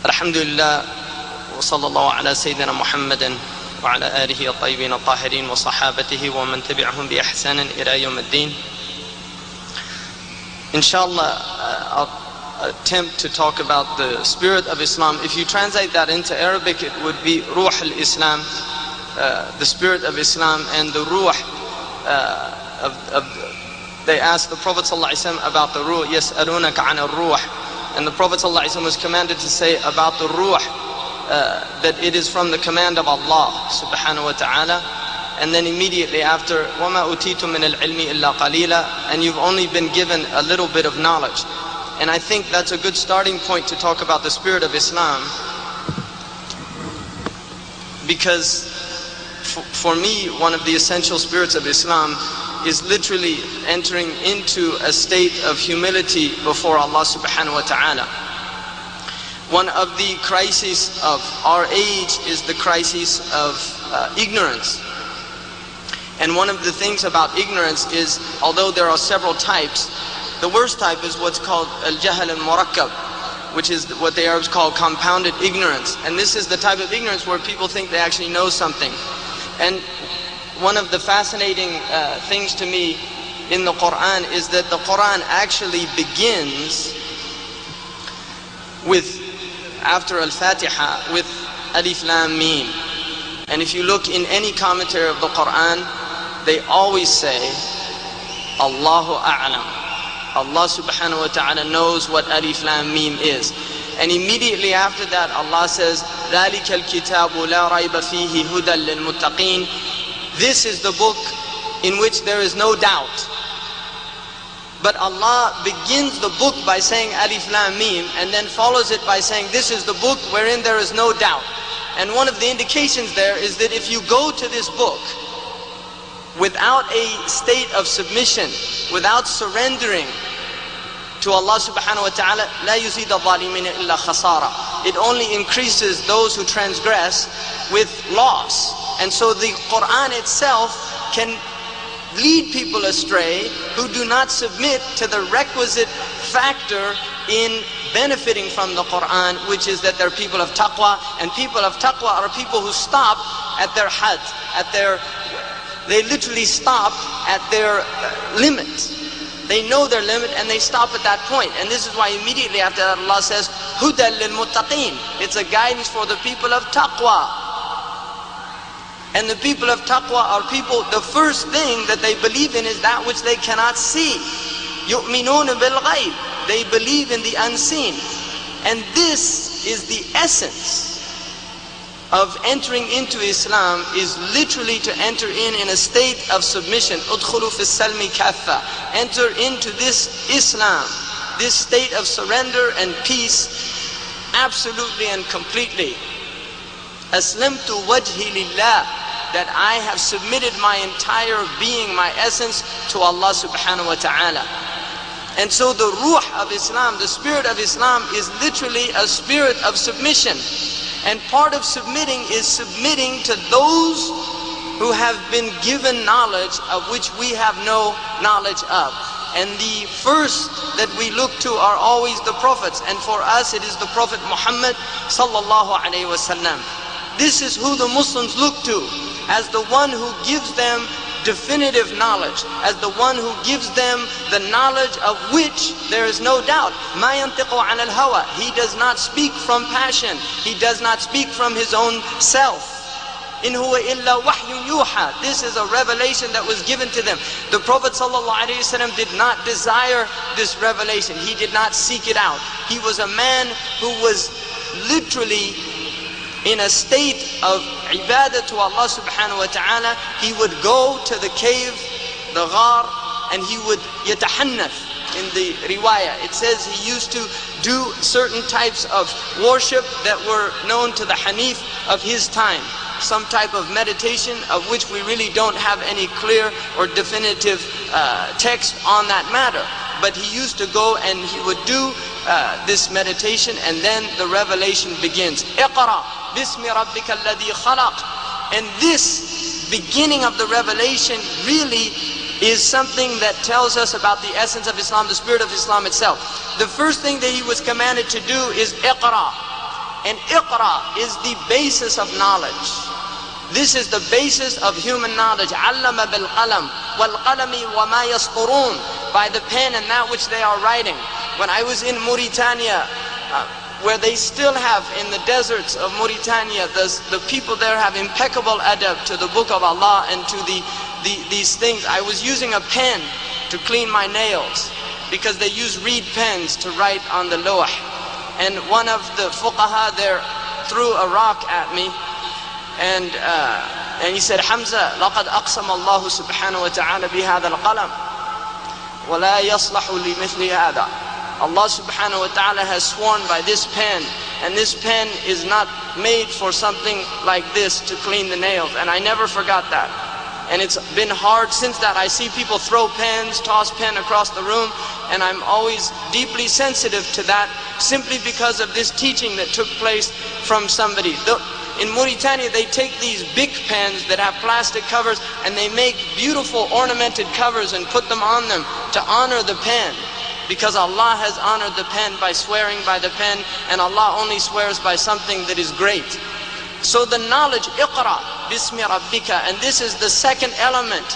Alhamdulillah, wa sallallahu ala Sayyidina Muhammadin wa ala alihi al-tayyibin al-tahirin wa sahabatihi wa man tabi'ahum bi ihsanin ila yawm ad-din. Inshallah, I'll attempt to talk about the spirit of Islam. If you translate that into Arabic, it would be Ruh al-Islam, the spirit of Islam, and the Ruh they asked the Prophet ﷺ about the Ruh, يَسْأَلُونَكَ عَنَ الرُّوحِ. And the Prophet ﷺ was commanded to say about the Ruh that it is from the command of Allah subhanahu wa ta'ala. And then immediately after, وَمَا أُتِيتُم مِّنَ الْعِلْمِ إِلَّا قَلِيلًا, and you've only been given a little bit of knowledge. And I think that's a good starting point to talk about the spirit of Islam, because for me, one of the essential spirits of Islam is literally entering into a state of humility before Allah subhanahu wa ta'ala. One of the crises of our age is the crisis of ignorance. And one of the things about ignorance is, although there are several types, the worst type is what's called al-jahl al-murakkab, which is what the Arabs call compounded ignorance. And this is the type of ignorance where people think they actually know something. And one of the fascinating things to me in the Quran is that the Quran actually begins with, after Al-Fatiha, with Alif Lam Mim. And if you look in any commentary of the Quran, they always say, Allahu A'lam. Allah subhanahu wa ta'ala knows what Alif Lam Mim is. And immediately after that, Allah says, ذَلِكَ الْكِتَابُ لَا رَيْبَ فِيهِ هُدًى لِلْمُتَّقِينَ. This is the book in which there is no doubt. But Allah begins the book by saying Alif Lam Mim, and then follows it by saying this is the book wherein there is no doubt. And one of the indications there is that if you go to this book without a state of submission, without surrendering to Allah subhanahu wa ta'ala, لا يزيد الظالمين إلا خسارة. It only increases those who transgress with loss. And so the Quran itself can lead people astray who do not submit to the requisite factor in benefiting from the Quran, which is that they're people of taqwa. And people of taqwa are people who stop at their had, they literally stop at their limit. They know their limit and they stop at that point. And this is why immediately after that Allah says, هُدًى لِلْمُتَّقِينَ. It's a guidance for the people of taqwa. And the people of taqwa are people, the first thing that they believe in is that which they cannot see. يُؤْمِنُونَ بِالْغَيْبِ. They believe in the unseen. And this is the essence of entering into Islam, is literally to enter in a state of submission. أُدْخُلُوا فِي السَّلْمِ كَافَّةً. Enter into this Islam, this state of surrender and peace, absolutely and completely. أَسْلَمْتُ وَجْهِي لِلَّهِ. That I have submitted my entire being, my essence, to Allah subhanahu wa ta'ala. And so the ruh of Islam, the spirit of Islam, is literally a spirit of submission. And part of submitting is submitting to those who have been given knowledge of which we have no knowledge of. And the first that we look to are always the prophets. And for us it is the Prophet Muhammad sallallahu alayhi wa sallam. This is who the Muslims look to as the one who gives them definitive knowledge, as the one who gives them the knowledge of which there is no doubt. مَا يَنْطِقُ عَنَ الْهَوَى. He does not speak from passion. He does not speak from his own self. إِنْ هُوَ إِلَّا وَحْيٌ يُوحَى. This is a revelation that was given to them. The Prophet ﷺ did not desire this revelation. He did not seek it out. He was a man who was literally in a state of ibadah to Allah subhanahu wa ta'ala. He would go to the cave, the ghar, and he would yatahannath. In the riwayah, it says he used to do certain types of worship that were known to the Hanif of his time. Some type of meditation of which we really don't have any clear or definitive text on that matter. But he used to go and he would do this meditation, and then the revelation begins. اقرأ بسم ربك الذي خلق. And this beginning of the revelation really is something that tells us about the essence of Islam, the spirit of Islam itself. The first thing that he was commanded to do is اقرأ. And Iqra is the basis of knowledge. This is the basis of human knowledge. Allama bil qalam wal qalami wa ma yasturun, by the pen and that which they are writing. When I was in Mauritania, where they still have in the deserts of Mauritania, the people there have impeccable adab to the book of Allah and to these things. I was using a pen to clean my nails because they use reed pens to write on the lawh. And one of the fuqaha there threw a rock at me, and he said, Hamza, لقد أقسم الله سبحانه وتعالى بهذا القلم ولا يصلح لمثل هذا. Allah subhanahu wa ta'ala has sworn by this pen, and this pen is not made for something like this to clean the nails. And I never forgot that. And it's been hard since that. I see people throw pens, toss pen across the room, and I'm always deeply sensitive to that, simply because of this teaching that took place from somebody. In Mauritania, they take these big pens that have plastic covers, and they make beautiful ornamented covers and put them on them to honor the pen. Because Allah has honored the pen by swearing by the pen, and Allah only swears by something that is great. So the knowledge, Iqra bismi rabbika, and this is the second element.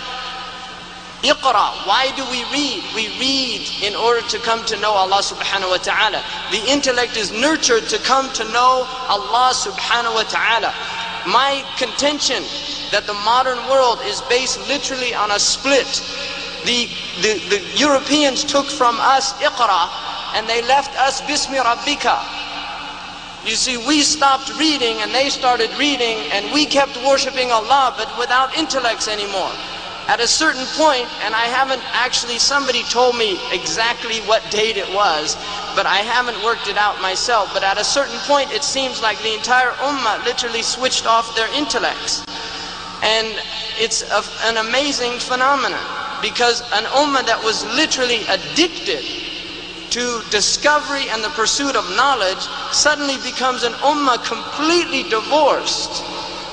Iqra, why do we read? We read in order to come to know Allah subhanahu wa ta'ala. The intellect is nurtured to come to know Allah subhanahu wa ta'ala. My contention that the modern world is based literally on a split. The Europeans took from us Iqra, and they left us Bismi Rabbika. You see, we stopped reading and they started reading, and we kept worshipping Allah but without intellects anymore. At a certain point, and I haven't actually, somebody told me exactly what date it was, but I haven't worked it out myself, but at a certain point it seems like the entire ummah literally switched off their intellects. And it's an amazing phenomenon. Because an ummah that was literally addicted to discovery and the pursuit of knowledge suddenly becomes an ummah completely divorced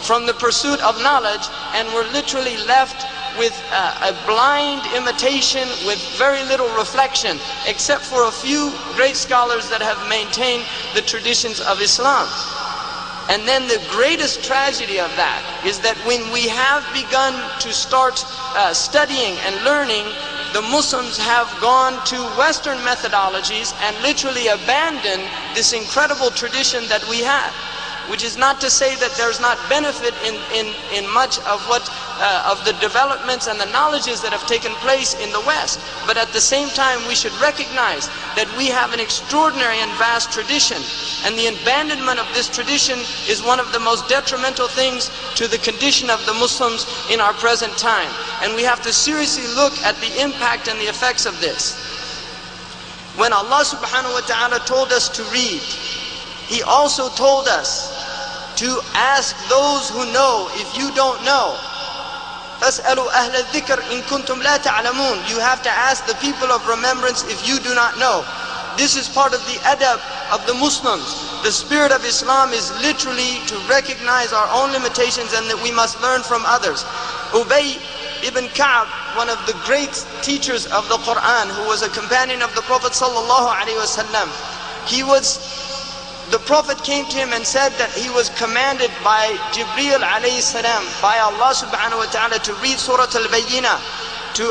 from the pursuit of knowledge, and we're literally left with a blind imitation with very little reflection, except for a few great scholars that have maintained the traditions of Islam. And then the greatest tragedy of that is that when we have begun to start studying and learning, the Muslims have gone to Western methodologies and literally abandoned this incredible tradition that we had. Which is not to say that there's not benefit in much of what of the developments and the knowledges that have taken place in the West. But at the same time, we should recognize that we have an extraordinary and vast tradition, and the abandonment of this tradition is one of the most detrimental things to the condition of the Muslims in our present time. And we have to seriously look at the impact and the effects of this. When Allah subhanahu wa ta'ala told us to read, He also told us to ask those who know if you don't know. فَاسْأَلُوا أَهْلَ الذِّكْرِ إِن كُنْتُمْ لَا تَعْلَمُونَ. You have to ask the people of remembrance if you do not know. This is part of the adab of the Muslims. The spirit of Islam is literally to recognize our own limitations and that we must learn from others. Ubay ibn Ka'b, one of the great teachers of the Quran, who was a companion of the Prophet sallallahu alaihi wasallam, the Prophet came to him and said that he was commanded by Jibreel alayhi salam, by Allah subhanahu wa ta'ala, to read Surah Al-Bayyinah to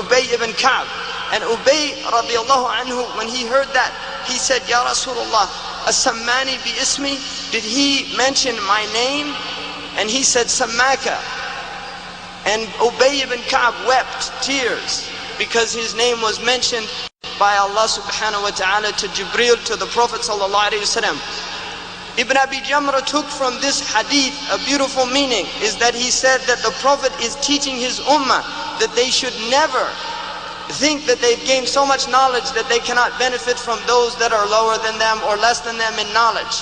Ubay ibn Ka'b. And Ubay radiallahu anhu, when he heard that, he said, Ya Rasulullah, As-Sammani bi ismi, did he mention my name? And he said, Sammaka. And Ubay ibn Ka'b wept tears because his name was mentioned by Allah subhanahu wa ta'ala to Jibreel, to the Prophet sallallahu alayhi wasallam. Ibn Abi Jamrah took from this hadith a beautiful meaning, is that he said that the Prophet is teaching his ummah that they should never think that they've gained so much knowledge that they cannot benefit from those that are lower than them or less than them in knowledge.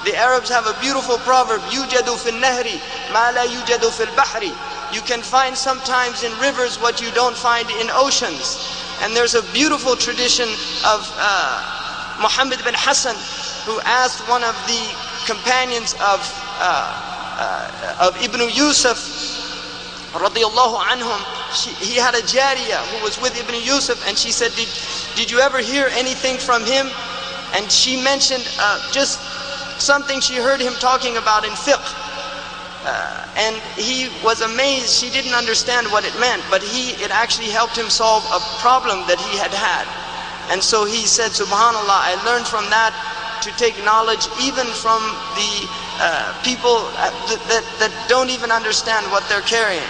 The Arabs have a beautiful proverb, يُوجَدُ فِي النَّهْرِ مَا لَا يُوجَدُ فِي الْبَحْرِ. You can find sometimes in rivers what you don't find in oceans. And there's a beautiful tradition of Muhammad bin Hassan, who asked one of the companions of Ibn Yusuf radiallahu anhum. He had a jariyah who was with Ibn Yusuf, and she said, did you ever hear anything from him? And she mentioned just something she heard him talking about in fiqh. And he was amazed. She didn't understand what it meant, but it actually helped him solve a problem that he had had. And so he said, subhanallah, I learned from that to take knowledge even from the people that don't even understand what they're carrying.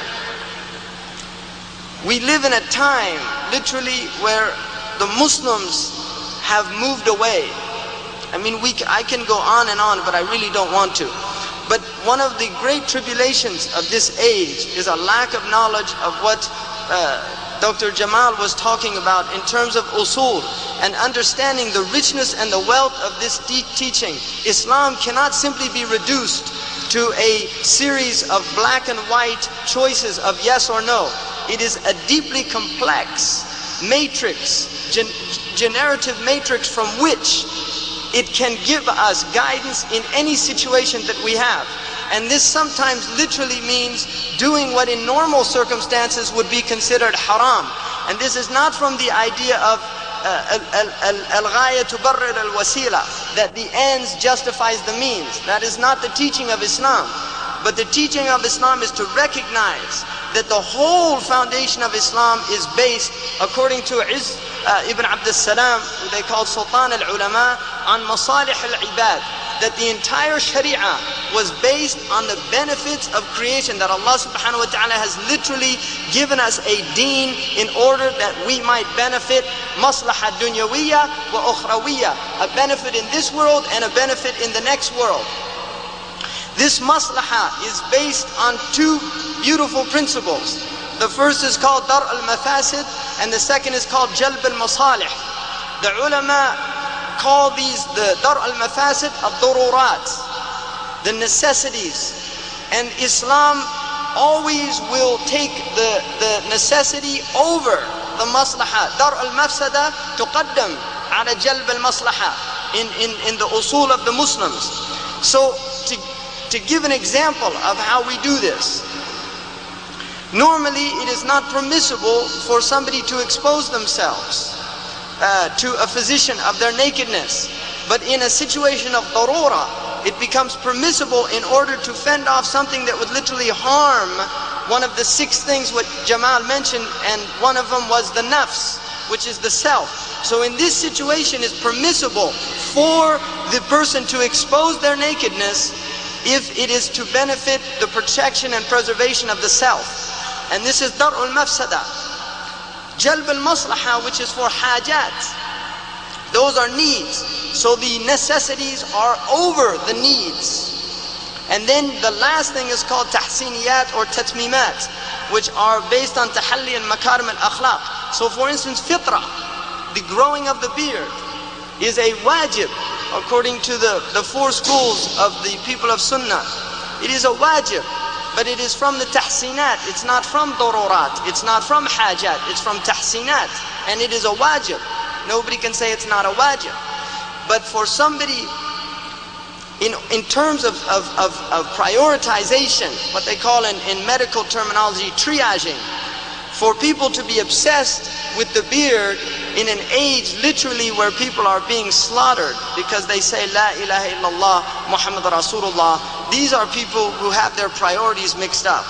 We live in a time, literally, where the Muslims have moved away. I mean, I can go on and on, but I really don't want to. But one of the great tribulations of this age is a lack of knowledge of what Dr. Jamal was talking about in terms of usul, and understanding the richness and the wealth of this teaching. Islam cannot simply be reduced to a series of black and white choices of yes or no. It is a deeply complex matrix, generative matrix, from which it can give us guidance in any situation that we have. And this sometimes literally means doing what in normal circumstances would be considered haram. And this is not from the idea of al-ghaya tubarrir al-wasila, that the ends justifies the means. That is not the teaching of Islam. But the teaching of Islam is to recognize that the whole foundation of Islam is based, according to Ibn Abdul Salam, who they call Sultan al-Ulama, on masalih al-ibad, that the entire Sharia was based on the benefits of creation, that Allah subhanahu wa ta'ala has literally given us a deen in order that we might benefit maslaha dunyawiyya wa ukhrawiyya, a benefit in this world and a benefit in the next world. This maslaha is based on two beautiful principles. The first is called dar al-mafasid, and the second is called jalb al-masalih. The ulama call these, the dar al-mafasid, al-dururat, the necessities. And Islam always will take the necessity over the maslaha. Dar al-mafsada tuqaddam ala jalb al-maslaha in the usul of the Muslims. So to give an example of how we do this, normally it is not permissible for somebody to expose themselves to a physician of their nakedness. But in a situation of darura, it becomes permissible in order to fend off something that would literally harm one of the 6 things what Jamal mentioned, and one of them was the nafs, which is the self. So in this situation, it's permissible for the person to expose their nakedness if it is to benefit the protection and preservation of the self. And this is dar'ul mafsada. Jalb al-maslaha, which is for hajat. Those are needs. So the necessities are over the needs. And then the last thing is called tahsiniyat or tatmimat, which are based on tahalli and makarim al-akhlaq. So for instance, fitra, the growing of the beard, is a wajib according to the 4 schools of the people of Sunnah. It is a wajib, but it is from the tahsinat. It's not from dururat. It's not from hajat. It's from tahsinat. And it is a wajib. Nobody can say it's not a wajib. But for somebody, in terms of prioritization, what they call in medical terminology triaging, for people to be obsessed with the beard in an age literally where people are being slaughtered because they say La ilaha illallah Muhammad Rasulullah, these are people who have their priorities mixed up.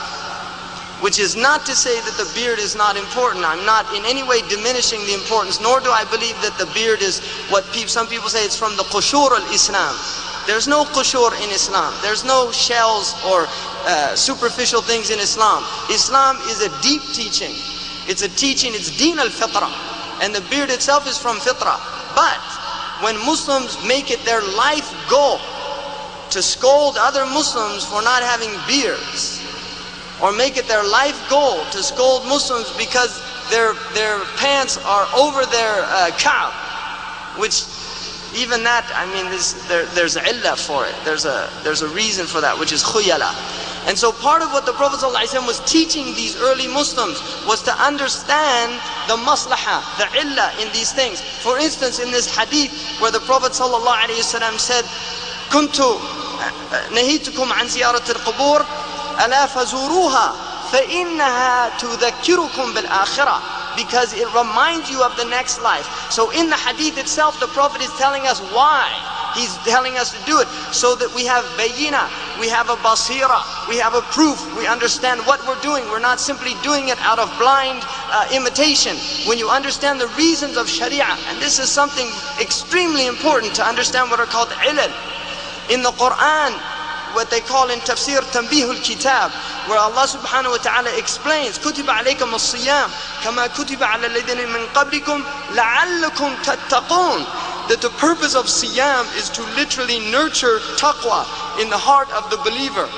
Which is not to say that the beard is not important. I'm not in any way diminishing the importance, nor do I believe that the beard is what some people say it's from the qushur al-Islam. There's no qushur in Islam. There's no shells or superficial things in Islam. Islam is a deep teaching. It's a teaching, it's deen al-fitra. And the beard itself is from fitra. But when Muslims make it their life goal to scold other Muslims for not having beards, or make it their life goal to scold Muslims because their pants are over their ka'b, which even that, I mean, there's illah for it. There's a reason for that, which is khuyala. And so part of what the Prophet ﷺ was teaching these early Muslims was to understand the maslaha, the illah in these things. For instance, in this hadith where the Prophet ﷺ said, "Kuntu nahitukum an ziyarat al-qubur, ala fazuruha, fa innaha tudhakkirukum bil akhirah," because it reminds you of the next life. So in the hadith itself, the Prophet is telling us why He's telling us to do it so that we have bayina, we have a basira, we have a proof, we understand what we're doing. We're not simply doing it out of blind imitation. When you understand the reasons of Sharia, and this is something extremely important to understand what are called ilal. In the Quran, what they call in tafsir tanbihul kitab, where Allah subhanahu wa ta'ala explains kutiba alaykum as-siyam kama kutiba ala alladhina min qablikum la'allakum tattaqun, that the purpose of siyam is to literally nurture taqwa in the heart of the believer.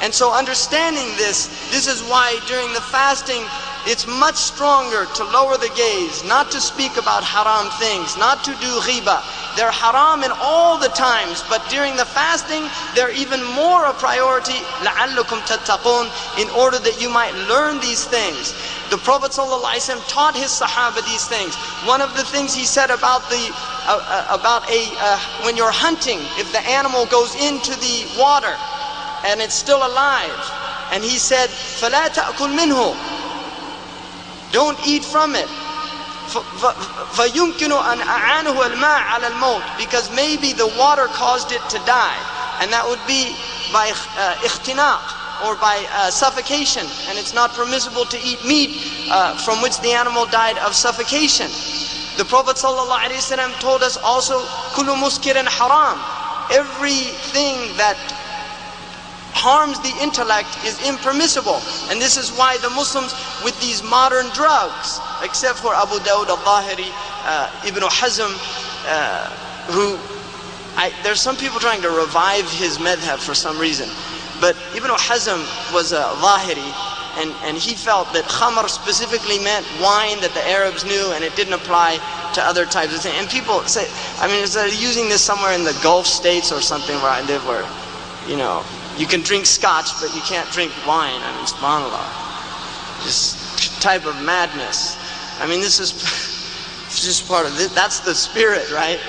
And so understanding this is why during the fasting it's much stronger to lower the gaze, not to speak about haram things, not to do ghiba. They're haram in all the times, but during the fasting they're even more a priority, لَعَلُّكُمْ تَتَّقُونَ, in order that you might learn these things. The Prophet ﷺ taught his Sahaba these things. One of the things he said about when you're hunting, if the animal goes into the water and it's still alive, and he said, فَلَا تَأْكُلْ مِنْهُ, don't eat from it. فَيُمْكِنُ أَنْ أَعَانُهُ الْمَاءَ عَلَى الْمَوْتِ, because maybe the water caused it to die, and that would be by اختناق, or by suffocation, and it's not permissible to eat meat from which the animal died of suffocation. The Prophet ﷺ told us also, كُلُّ مُسْكِرٍ حَرَامٍ, everything that harms the intellect is impermissible. And this is why the Muslims with these modern drugs, except for Abu Dawud al-Zahiri, Ibn Hazm, there's some people trying to revive his madhab for some reason, but Ibn Hazm was a Zahiri, and he felt that khamr specifically meant wine that the Arabs knew, and it didn't apply to other types of things. And people say, I mean, is that using this somewhere in the Gulf states or something where I live, where, you know, you can drink scotch, but you can't drink wine. I mean, subhanAllah. This type of madness. I mean, this is just part of it. That's the spirit, right?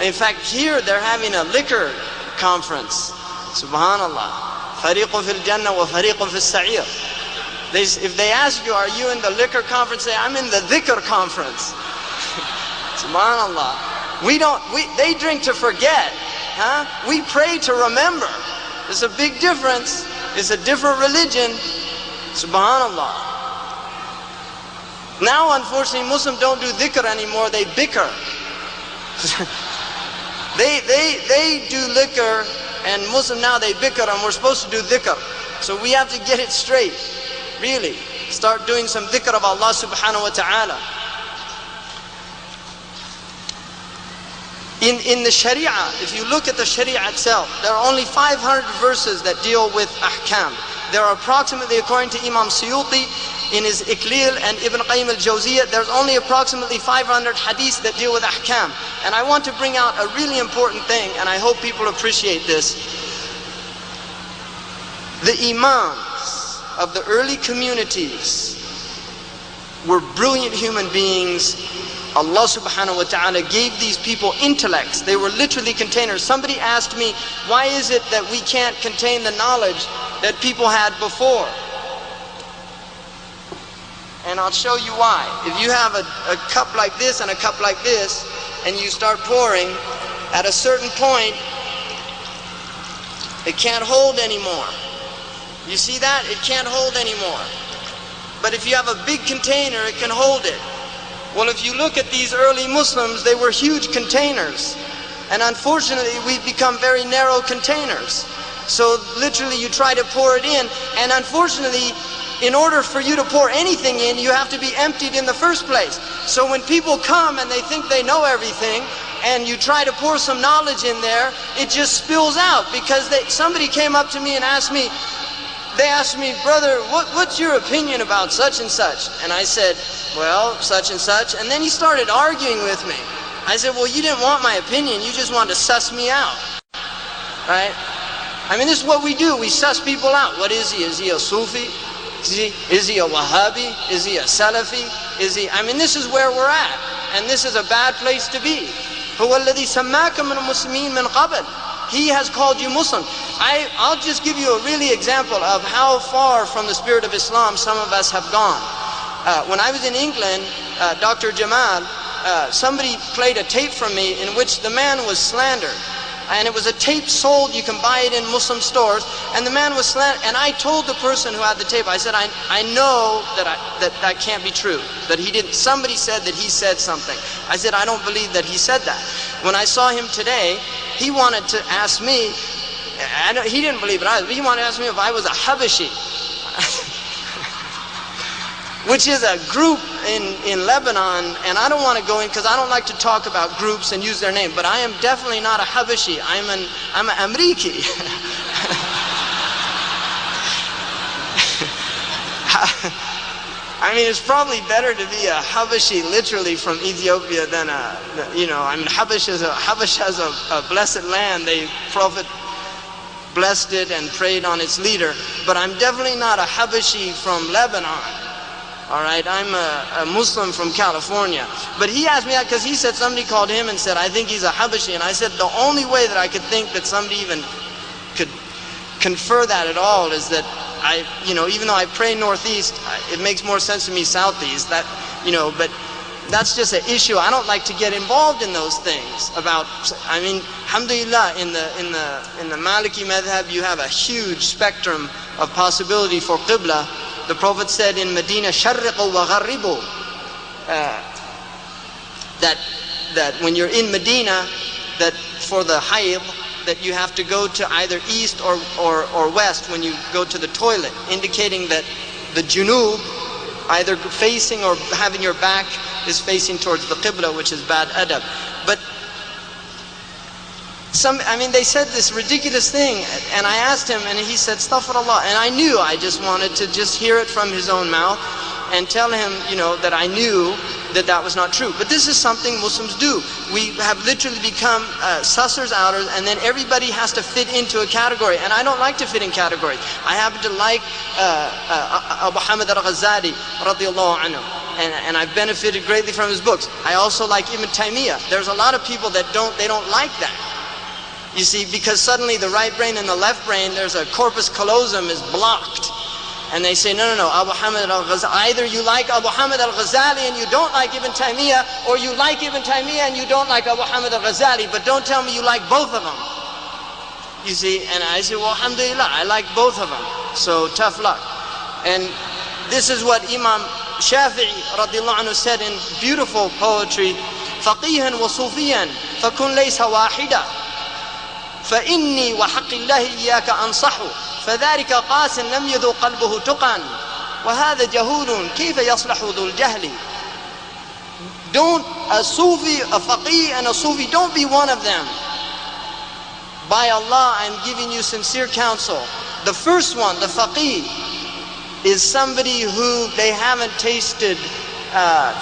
In fact, here they're having a liquor conference. Subhanallah. Fariqun fil Jannah wa fariqun fil Sa'ir. If they ask you, are you in the liquor conference? Say, I'm in the dhikr conference. Subhanallah. They drink to forget. Huh? We pray to remember. There's a big difference. It's a different religion. Subhanallah. Now, unfortunately, Muslims don't do dhikr anymore. They bicker. they do liquor, and Muslim now they bicker, and we're supposed to do dhikr. So we have to get it straight. Really. Start doing some dhikr of Allah subhanahu wa ta'ala. In the Sharia, if you look at the Sharia itself, there are only 500 verses that deal with ahkam. There are approximately, according to Imam Suyuti in his Iqlil and Ibn Qayyim al-Jawziyah, there's only approximately 500 hadiths that deal with ahkam. And I want to bring out a really important thing, and I hope people appreciate this. The imams of the early communities were brilliant human beings. Allah subhanahu wa ta'ala gave these people intellects. They were literally containers. Somebody asked me, why is it that we can't contain the knowledge that people had before? And I'll show you why. If you have a cup like this and a cup like this, and you start pouring, at a certain point, it can't hold anymore. You see that? It can't hold anymore. But if you have a big container, it can hold it. Well, if you look at these early Muslims, they were huge containers. And unfortunately, we've become very narrow containers. So literally, you try to pour it in, and unfortunately, in order for you to pour anything in, you have to be emptied in the first place. So when people come and they think they know everything, and you try to pour some knowledge in there, it just spills out. Because somebody came up to me and asked me, brother, what's your opinion about such and such? And I said, well, such and such. And then he started arguing with me. I said, well, you didn't want my opinion, you just wanted to suss me out. Right? I mean, this is what we do. We suss people out. What is he? Is he a Sufi? Is he a Wahhabi? Is he a Salafi? I mean, this is where we're at. And this is a bad place to be. هُوَ الَّذِي سَمَّاكَ مِنَ الْمُسْلِمِينَ مِنْ قَبْلِ. He has called you Muslim. I'll just give you a really example of how far from the spirit of Islam some of us have gone. When I was in England, Dr. Jamal, somebody played a tape from me in which the man was slandered. and it was a tape sold, you can buy it in Muslim stores, and the man was slandered, and I told the person who had the tape, I said, I know that can't be true, that he didn't, somebody said that he said something. I said, I don't believe that he said that. When I saw him today, he wanted to ask me, he didn't believe it either, but he wanted to ask me if I was a Habashi, which is a group in Lebanon, and I don't want to go in because I don't like to talk about groups and use their name, but I am definitely not a Habashi, I'm an Amriki. I mean, it's probably better to be a Habashi literally from Ethiopia than I mean, Habash has a blessed land. The Prophet blessed it and prayed on its leader, but I'm definitely not a Habashi from Lebanon. All right, I'm a Muslim from California. But he asked me that because he said somebody called him and said, I think he's a Habashi. And I said, the only way that I could think that somebody even could confer that at all is that even though I pray northeast, it makes more sense to me southeast. But that's just an issue. I don't like to get involved in those things. I mean, alhamdulillah, in the Maliki madhab, you have a huge spectrum of possibility for qibla. The Prophet said in Medina, "Sharriqu wa gharribu," that when you're in Medina, that for the hayd, that you have to go to either east or west when you go to the toilet, indicating that the junub, either facing or having your back, is facing towards the qibla, which is bad adab. But they said this ridiculous thing, and I asked him, and he said, Astaghfirullah, and I knew, I just wanted to just hear it from his own mouth and tell him, that I knew that was not true. But this is something Muslims do. We have literally become sussers, outers, and then everybody has to fit into a category, and I don't like to fit in categories. I happen to like Abu Hamid al-Ghazali, radiallahu anhu, and I've benefited greatly from his books. I also like Ibn Taymiyyah. There's a lot of people that don't like that. You see, because suddenly the right brain and the left brain, there's a corpus callosum is blocked. And they say, no, Abu Hamid al-Ghazali, either you like Abu Hamid al-Ghazali and you don't like Ibn Taymiyyah, or you like Ibn Taymiyyah and you don't like Abu Hamid al-Ghazali, but don't tell me you like both of them. You see, and I say, well, alhamdulillah, I like both of them, so tough luck. And this is what Imam Shafi'i radiallahu anhu said in beautiful poetry, فَقِيهًا وَصُوفِيًا فَكُنْ لَيْسَ وَاحِدًا فإني وحق الله إياك أنصح فذلك قاس لم يذو قلبه تقا وهذا جهول كيف يصلح ذو الجهل. Don't a Sufi, a faqih and a Sufi, don't be one of them. By Allah, I'm giving you sincere counsel. The first one, the faqih, is somebody who they haven't tasted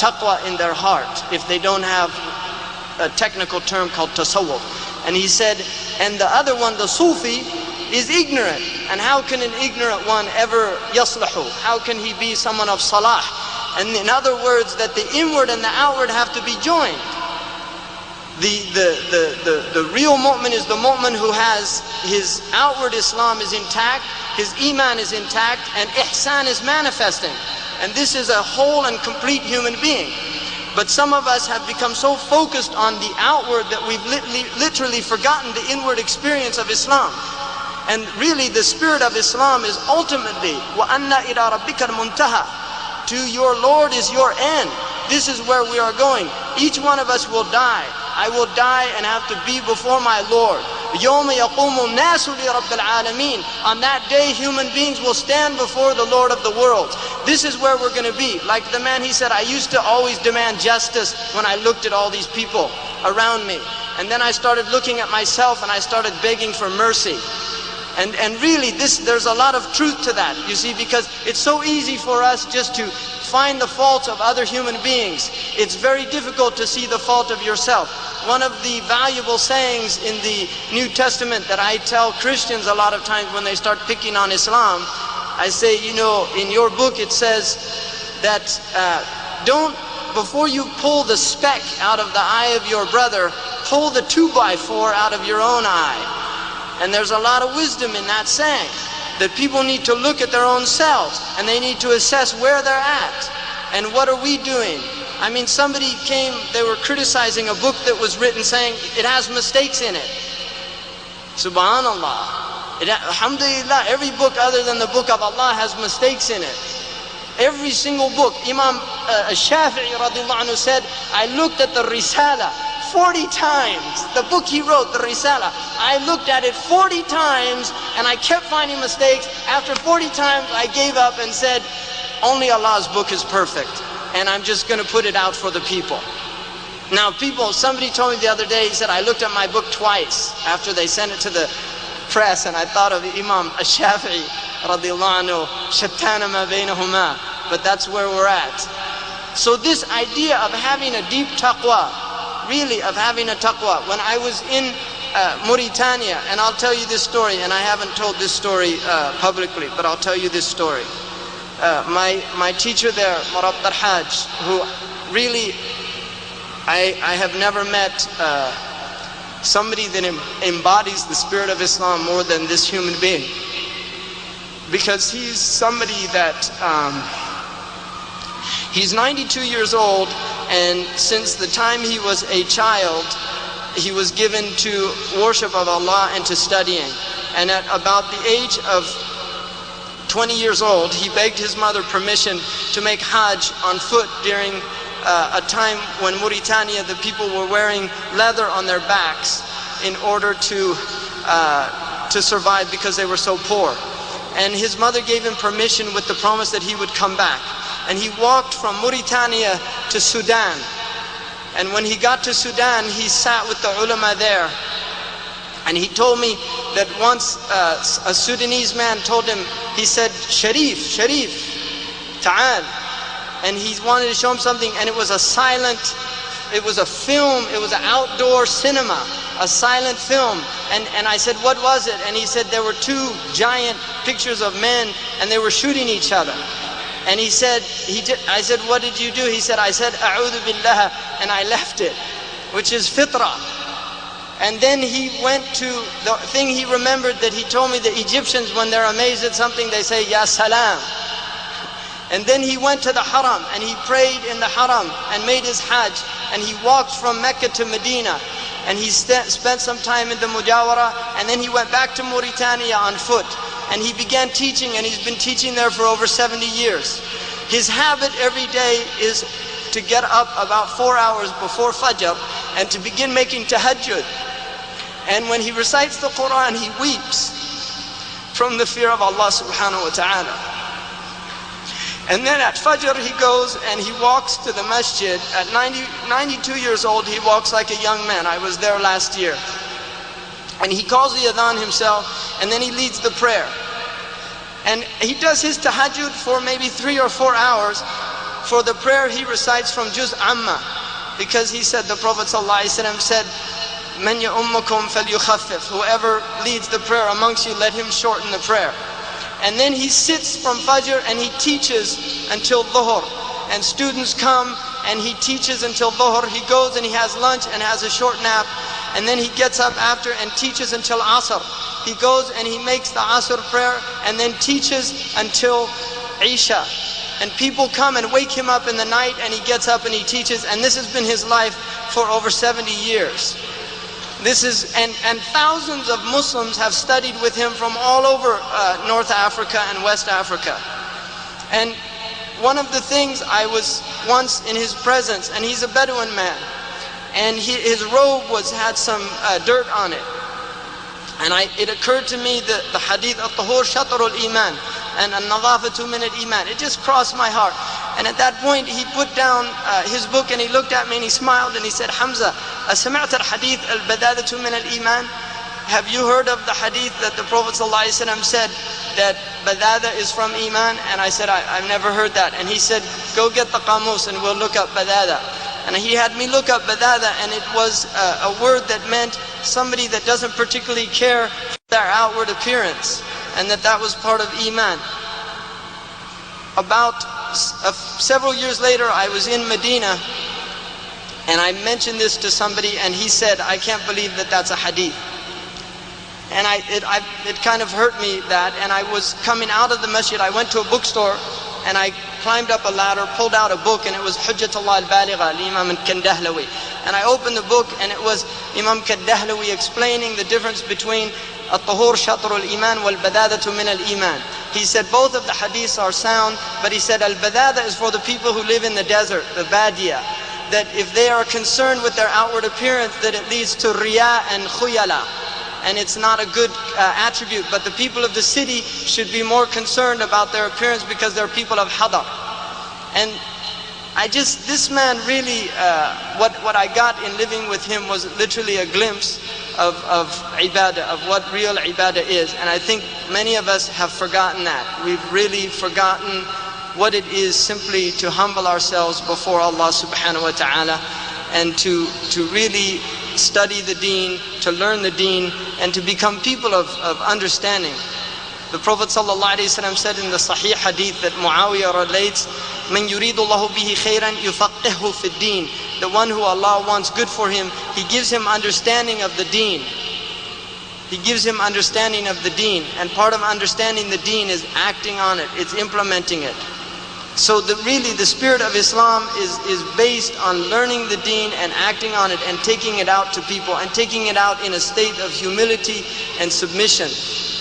taqwa in their heart, if they don't have a technical term called tasawwuf. And he said, and the other one, the Sufi, is ignorant. And how can an ignorant one ever yaslahu? How can he be someone of salah? And in other words, that the inward and the outward have to be joined. The real mu'min is the mu'min who has his outward Islam is intact, his iman is intact, and ihsan is manifesting. And this is a whole and complete human being. But some of us have become so focused on the outward that we've literally forgotten the inward experience of Islam. And really the spirit of Islam is ultimately وَأَنَّ إِلَىٰ رَبِّكَ الْمُنْتَهَى. To your Lord is your end. This is where we are going. Each one of us will die. I will die and have to be before my Lord. يَوْمَ يَقُومُ النَّاسُ لِرَبِّ الْعَالَمِينَ. On that day, human beings will stand before the Lord of the worlds. This is where we're going to be. Like the man, he said, I used to always demand justice when I looked at all these people around me. And then I started looking at myself and I started begging for mercy. And really, there's a lot of truth to that, you see, because it's so easy for us just to find the faults of other human beings. It's very difficult to see the fault of yourself. One of the valuable sayings in the New Testament that I tell Christians a lot of times when they start picking on Islam, I say, in your book it says that before you pull the speck out of the eye of your brother, pull the 2x4 out of your own eye. And there's a lot of wisdom in that saying, that people need to look at their own selves and they need to assess where they're at and what are we doing. I mean, somebody came, they were criticizing a book that was written saying it has mistakes in it. Subhanallah. Alhamdulillah, every book other than the book of Allah has mistakes in it. Every single book. Imam Shafi'i radiallahu anhu said, I looked at the Risala 40 times. The book he wrote, the Risala, I looked at it 40 times and I kept finding mistakes. After 40 times I gave up and said, only Allah's book is perfect, and I'm just going to put it out for the people. Now somebody told me the other day, he said, I looked at my book twice after they sent it to the press, and I thought of Imam Shafi'i radiallahu anhu, shattana ma baynahuma. But that's where we're at. So this idea of having a deep taqwa, really of having a taqwa. When I was in Mauritania, and I'll tell you this story, and I haven't told this story publicly, but I'll tell you this story. My teacher there, Murad, who really, I have never met somebody that embodies the spirit of Islam more than this human being. Because he's somebody that, he's 92 years old, and since the time he was a child, he was given to worship of Allah and to studying. And at about the age of 20 years old, he begged his mother permission to make Hajj on foot during a time when Mauritania, the people were wearing leather on their backs in order to survive because they were so poor. And his mother gave him permission with the promise that he would come back. And he walked from Mauritania to Sudan. And when he got to Sudan, he sat with the ulama there. And he told me that once a Sudanese man told him, he said, Sharif, ta'al. And he wanted to show him something, and it was a film, it was an outdoor cinema, a silent film. And I said, what was it? And he said, there were two giant pictures of men, and they were shooting each other. And he said, I said, what did you do? He said, I said, A'udhu billah, and I left it, which is fitrah. And then he went to the thing he remembered that he told me, the Egyptians, when they're amazed at something, they say, Ya Salam. And then he went to the Haram, and he prayed in the Haram and made his Hajj. And he walked from Mecca to Medina, and he spent some time in the Mujawara, and then he went back to Mauritania on foot. And he began teaching, and he's been teaching there for over 70 years. His habit every day is to get up about 4 hours before Fajr and to begin making tahajjud. And when he recites the Quran, he weeps from the fear of Allah subhanahu wa ta'ala. And then at Fajr he goes and he walks to the masjid. At 92 years old, he walks like a young man. I was there last year. And he calls the Adhan himself, and then he leads the prayer. And he does his tahajjud for maybe 3 or 4 hours. For the prayer he recites from Juz Amma, because he said, the Prophet ﷺ said, Man ya'ummukum falyukhaffif. Whoever leads the prayer amongst you, let him shorten the prayer. And then he sits from Fajr and he teaches until Dhuhr. And students come and he teaches until Dhuhr. He goes and he has lunch and has a short nap. And then he gets up after and teaches until Asr. He goes and he makes the Asr prayer and then teaches until Isha. And people come and wake him up in the night, and he gets up and he teaches. And this has been his life for over 70 years. This is, and thousands of Muslims have studied with him from all over North Africa and West Africa. And one of the things, I was once in his presence, and he's a Bedouin man, and his robe had some dirt on it. And it occurred to me that the hadith, al-tahur shatrul iman, and al-nadhafatu min al-iman. It just crossed my heart. And at that point, he put down his book and he looked at me and he smiled and he said, Hamza, asma'at al-hadith al-badadatu min al-iman? Have you heard of the hadith that the Prophet ﷺ said that badada is from iman? And I said, I've never heard that. And he said, go get the qamus and we'll look up badada. And he had me look up badada, and it was a word that meant somebody that doesn't particularly care for their outward appearance, and that was part of iman. About several years later, I was in Medina, and I mentioned this to somebody, and he said, I can't believe that that's a hadith. And it kind of hurt me that, and I was coming out of the masjid. I went to a bookstore, and I climbed up a ladder, pulled out a book, and it was Hujjatullah al-Baligha, al-Imam al-Kandahlawi. And I opened the book and it was Imam Kaddahlawi explaining the difference between الطهور شطر الإيمان والبذاذة من الإيمان. He said both of the hadiths are sound, but he said al-badada is for the people who live in the desert, the badia, that if they are concerned with their outward appearance, that it leads to riya and khuyala, and it's not a good attribute. But the people of the city should be more concerned about their appearance because they're people of hadar. And this man really, what I got in living with him was literally a glimpse of ibadah, of what real ibadah is. And I think many of us have forgotten that. We've really forgotten what it is simply to humble ourselves before Allah subhanahu wa ta'ala, and to really study the deen, to learn the deen, and to become people of understanding. The Prophet ﷺ said in the Sahih Hadith that Muawiyah relates, "Man yuridullahu bihi khayran yufaqqihhu fi ad-din." The one who Allah wants good for him, He gives him understanding of the deen. He gives him understanding of the deen. And part of understanding the deen is acting on it, it's implementing it. So really the spirit of Islam is based on learning the deen and acting on it and taking it out to people, and taking it out in a state of humility and submission,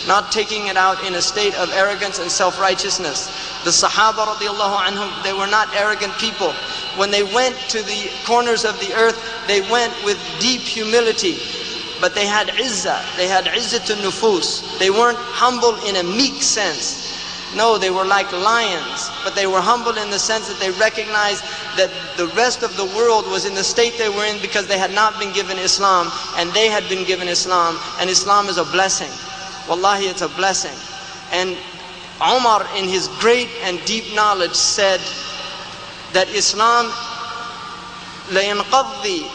not taking it out in a state of arrogance and self-righteousness. The Sahaba radiallahu anhum, they were not arrogant people. When they went to the corners of the earth, they went with deep humility, but they had izzah, they had izzatun nufus. They weren't humble in a meek sense. No, they were like lions, but they were humble in the sense that they recognized that the rest of the world was in the state they were in because they had not been given Islam, and they had been given Islam, and Islam is a blessing. Wallahi, it's a blessing. And Umar, in his great and deep knowledge, said that Islam la yanqadhi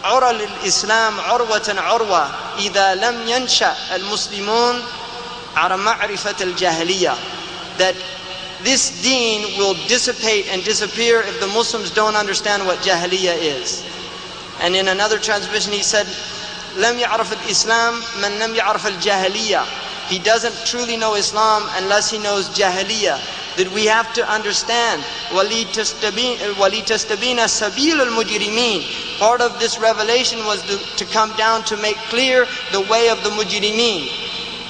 عرى الإسلام عروة عروة إذا لم ينشأ المسلمون على معرفة الجاهلية. That this deen will dissipate and disappear if the Muslims don't understand what Jahiliyyah is. And in another transmission he said, لم يعرف الإسلام من لم يعرف الجاهلية. He doesn't truly know Islam unless he knows Jahiliyyah. That we have to understand وَلِتَسْتَبِينَ سَبِيلُ الْمُجْرِمِينَ. Part of this revelation was to come down to make clear the way of the mujrimeen,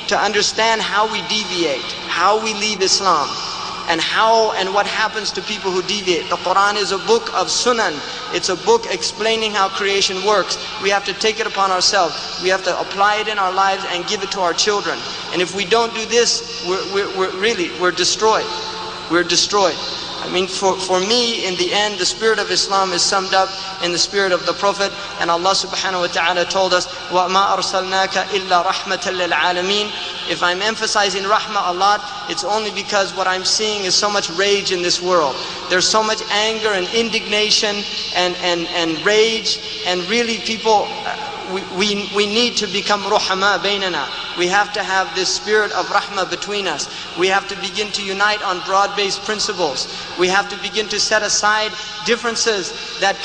to understand how we deviate, how we leave Islam, and what happens to people who deviate. The Quran is a book of sunan. It's a book explaining how creation works. We have to take it upon ourselves. We have to apply it in our lives and give it to our children. And if we don't do this, we're destroyed. We're destroyed. I mean, for me, in the end, the spirit of Islam is summed up in the spirit of the Prophet. And Allah subhanahu wa ta'ala told us, وَمَا أَرْسَلْنَاكَ إِلَّا رَحْمَةً لِلْعَالَمِينَ. If I'm emphasizing rahmah a lot, it's only because what I'm seeing is so much rage in this world. There's so much anger and indignation and rage, and really people, we need to become ruhama baynana. We have to have this spirit of rahmah between us. We have to begin to unite on broad-based principles. We have to begin to set aside differences that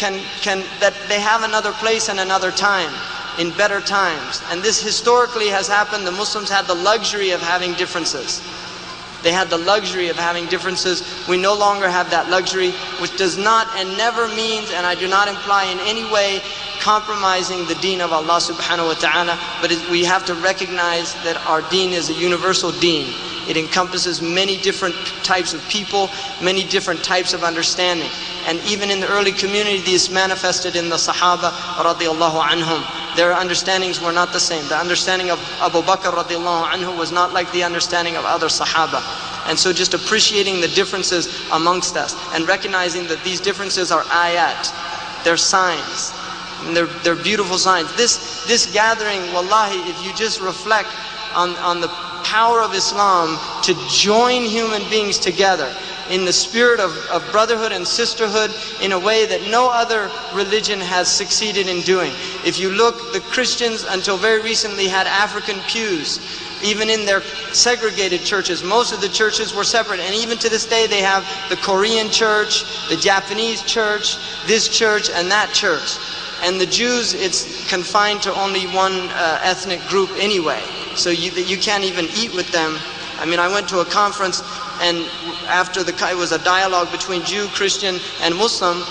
that they have another place and another time, in better times. And this historically has happened. The Muslims had the luxury of having differences. They had the luxury of having differences. We no longer have that luxury, which does not and never means, and I do not imply in any way, compromising the deen of Allah subhanahu wa ta'ala, but we have to recognize that our deen is a universal deen. It encompasses many different types of people, many different types of understanding. And even in the early community, this manifested in the Sahaba radiallahu anhum. Their understandings were not the same. The understanding of Abu Bakr radiallahu anhu was not like the understanding of other Sahaba. And so just appreciating the differences amongst us and recognizing that these differences are ayat, they're signs. And they're beautiful signs. This gathering, wallahi, if you just reflect on the power of Islam to join human beings together in the spirit of brotherhood and sisterhood in a way that no other religion has succeeded in doing. If you look, the Christians until very recently had African pews. Even in their segregated churches, most of the churches were separate. And even to this day they have the Korean church, the Japanese church, this church and that church. And the Jews, it's confined to only one ethnic group anyway. So you can't even eat with them. I mean, I went to a conference, and after it was a dialogue between Jew, Christian, and Muslim,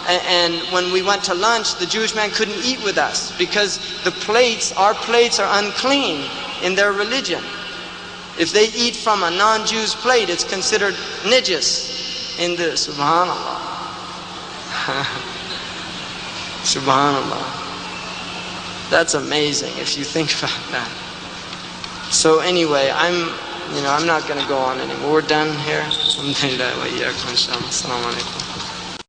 And when we went to lunch, the Jewish man couldn't eat with us because the plates, our plates are unclean in their religion. If they eat from a non-Jew's plate, it's considered najis in the subhanallah. Subhanallah. That's amazing if you think about that. So anyway, I'm not going to go on anymore. We're done here. Alhamdulillah wa iyyakum inshallah. Assalamu alaikum.